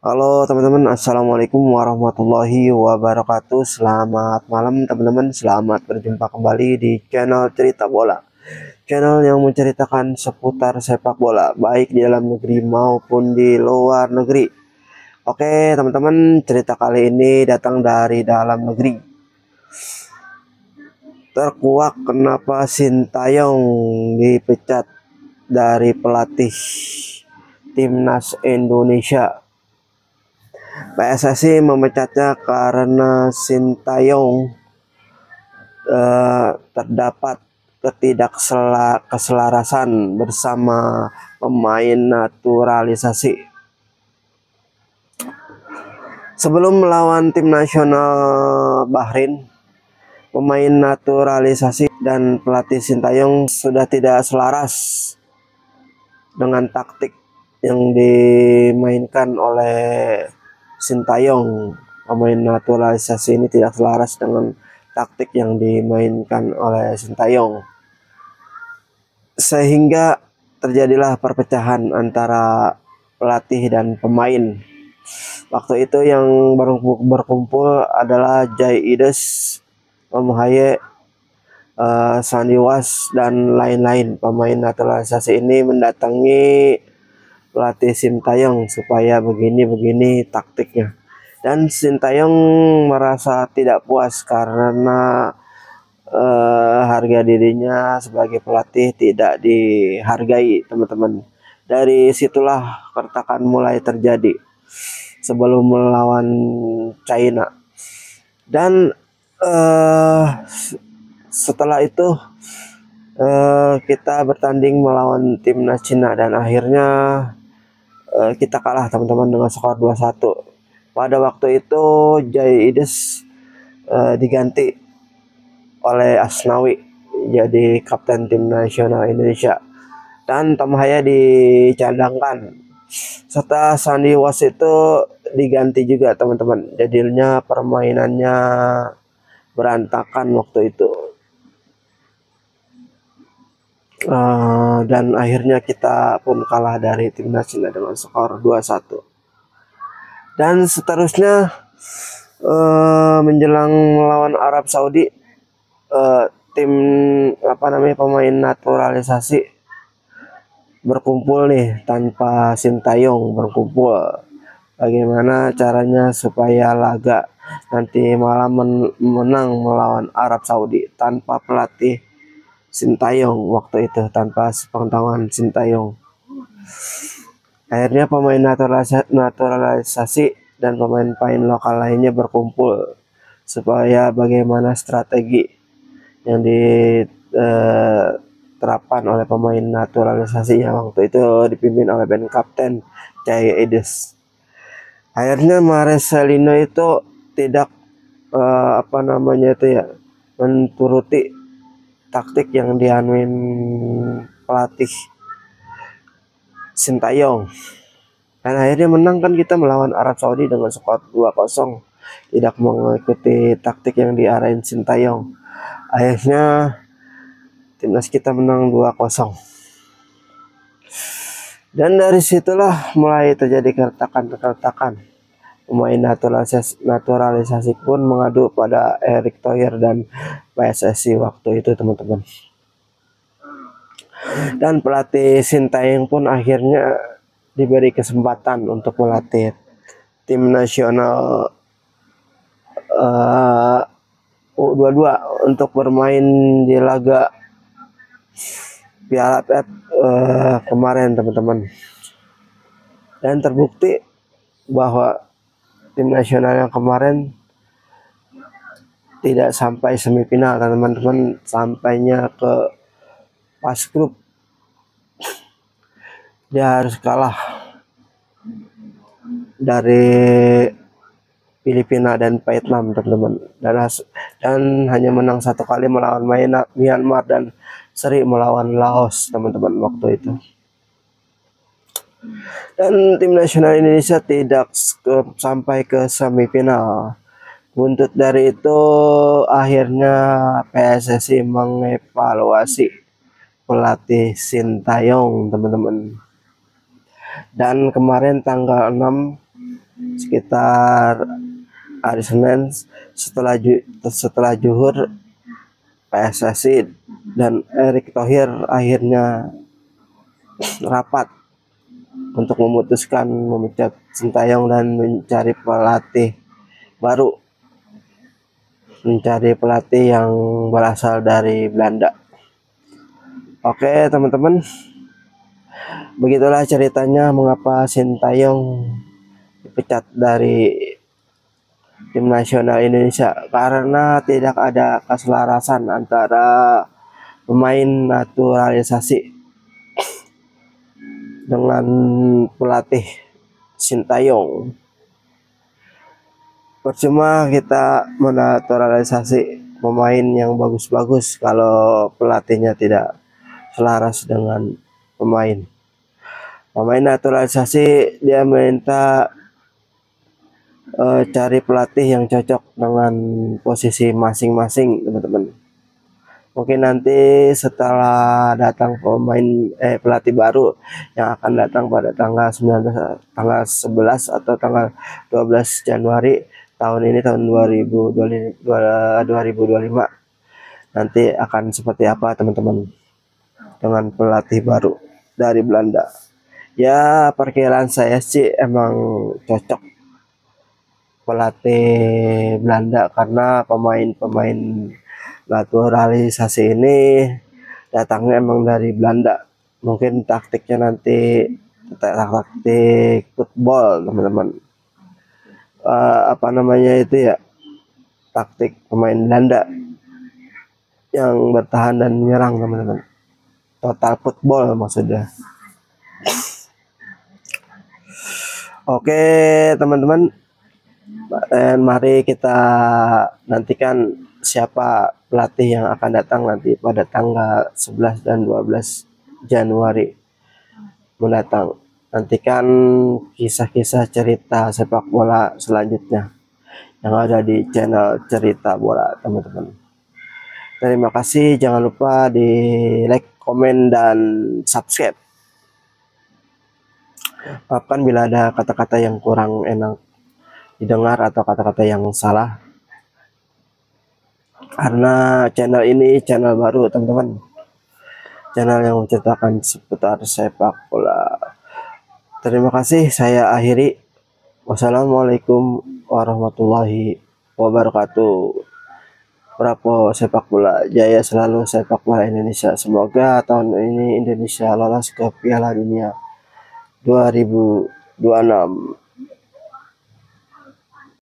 Halo teman-teman, assalamualaikum warahmatullahi wabarakatuh. Selamat malam teman-teman, selamat berjumpa kembali di channel Cerita Bola, channel yang menceritakan seputar sepak bola baik di dalam negeri maupun di luar negeri. Oke teman-teman, cerita kali ini datang dari dalam negeri. Terkuak kenapa Sintayong dipecat dari pelatih timnas Indonesia. PSSI memecatnya karena Sintayong terdapat ketidakselarasan bersama pemain naturalisasi. Sebelum melawan tim nasional Bahrain, pemain naturalisasi dan pelatih Sintayong sudah tidak selaras dengan taktik yang dimainkan oleh Sintayong. Pemain naturalisasi ini tidak selaras dengan taktik yang dimainkan oleh Sintayong, sehingga terjadilah perpecahan antara pelatih dan pemain. Waktu itu yang berkumpul adalah Jai Ides, Om Haye, Sandiwas dan lain-lain. Pemain naturalisasi ini mendatangi pelatih Sintayong supaya begini taktiknya, dan Sintayong merasa tidak puas karena harga dirinya sebagai pelatih tidak dihargai teman-teman. Dari situlah keretakan mulai terjadi sebelum melawan China, dan setelah itu kita bertanding melawan timnas Cina dan akhirnya kita kalah teman-teman dengan skor 2-1. Pada waktu itu Jai Ides diganti oleh Asnawi jadi kapten tim nasional Indonesia, dan Tom Haya dicadangkan. Serta Sandiwas itu diganti juga teman-teman. Jadinya permainannya berantakan waktu itu. Dan akhirnya kita pun kalah dari timnas Cina dengan skor 2-1. Dan seterusnya menjelang melawan Arab Saudi, tim pemain naturalisasi berkumpul nih tanpa Sintayong berkumpul. Bagaimana caranya supaya laga nanti malam menang melawan Arab Saudi tanpa pelatih Sintayong waktu itu, tanpa sepengetahuan Sintayong. Akhirnya pemain naturalisasi dan pemain-pemain lokal lainnya berkumpul supaya bagaimana strategi yang diterapkan oleh pemain naturalisasi yang waktu itu dipimpin oleh band kapten Jai Ides. Akhirnya Marcelino itu tidak menturuti taktik yang dianuin pelatih Sintayong, dan akhirnya menang kan kita melawan Arab Saudi dengan skor 2-0. Tidak mengikuti taktik yang diarahin Sintayong, akhirnya timnas kita menang 2-0. Dan dari situlah mulai terjadi keretakan. Pemain naturalisasi pun mengadu pada Erick Thohir dan PSSI waktu itu teman-teman. Dan pelatih Sintayong pun akhirnya diberi kesempatan untuk melatih tim nasional U22 untuk bermain di laga Piala AFF kemarin teman-teman. Dan terbukti bahwa tim nasional yang kemarin tidak sampai semifinal teman-teman, sampainya ke pas grup. Dia harus kalah dari Filipina dan Vietnam teman-teman, dan hanya menang 1 kali melawan Myanmar dan seri melawan Laos teman-teman waktu itu. Dan tim nasional Indonesia tidak sampai ke semifinal. Buntut dari itu akhirnya PSSI mengevaluasi pelatih Sintayong teman-teman. Dan kemarin tanggal 6 sekitar hari Senin setelah zuhur PSSI dan Erick Thohir akhirnya rapat untuk memutuskan memecat Sintayong dan mencari pelatih yang berasal dari Belanda. Oke teman-teman, begitulah ceritanya mengapa Sintayong dipecat dari tim nasional Indonesia, karena tidak ada keselarasan antara pemain naturalisasi dengan pelatih Sintayong. Percuma kita menaturalisasi pemain yang bagus-bagus kalau pelatihnya tidak selaras dengan pemain. Pemain naturalisasi dia minta cari pelatih yang cocok dengan posisi masing-masing, teman-teman. Mungkin nanti setelah datang pelatih baru yang akan datang pada tanggal 11 atau tanggal 12 Januari tahun ini, tahun 2025, nanti akan seperti apa teman-teman dengan pelatih baru dari Belanda. Ya, perkiraan saya sih emang cocok pelatih Belanda karena pemain-pemain naturalisasi ini datangnya emang dari Belanda. Mungkin taktiknya nanti taktik football, teman-teman. Apa namanya itu ya, taktik pemain Belanda yang bertahan dan menyerang, teman-teman. Total football maksudnya. Oke teman-teman, mari kita nantikan siapa pelatih yang akan datang nanti pada tanggal 11 dan 12 Januari mendatang. Nantikan kisah-kisah cerita sepak bola selanjutnya yang ada di channel Cerita Bola, teman-teman. Terima kasih, jangan lupa di like, komen, dan subscribe. Maafkan bila ada kata-kata yang kurang enak didengar atau kata-kata yang salah, karena channel ini channel baru, teman-teman. Channel yang menceritakan seputar sepak bola. Terima kasih, saya akhiri. Wassalamualaikum warahmatullahi wabarakatuh. Prapo sepak bola, jaya selalu sepak bola Indonesia. Semoga tahun ini Indonesia lolos ke Piala Dunia 2026.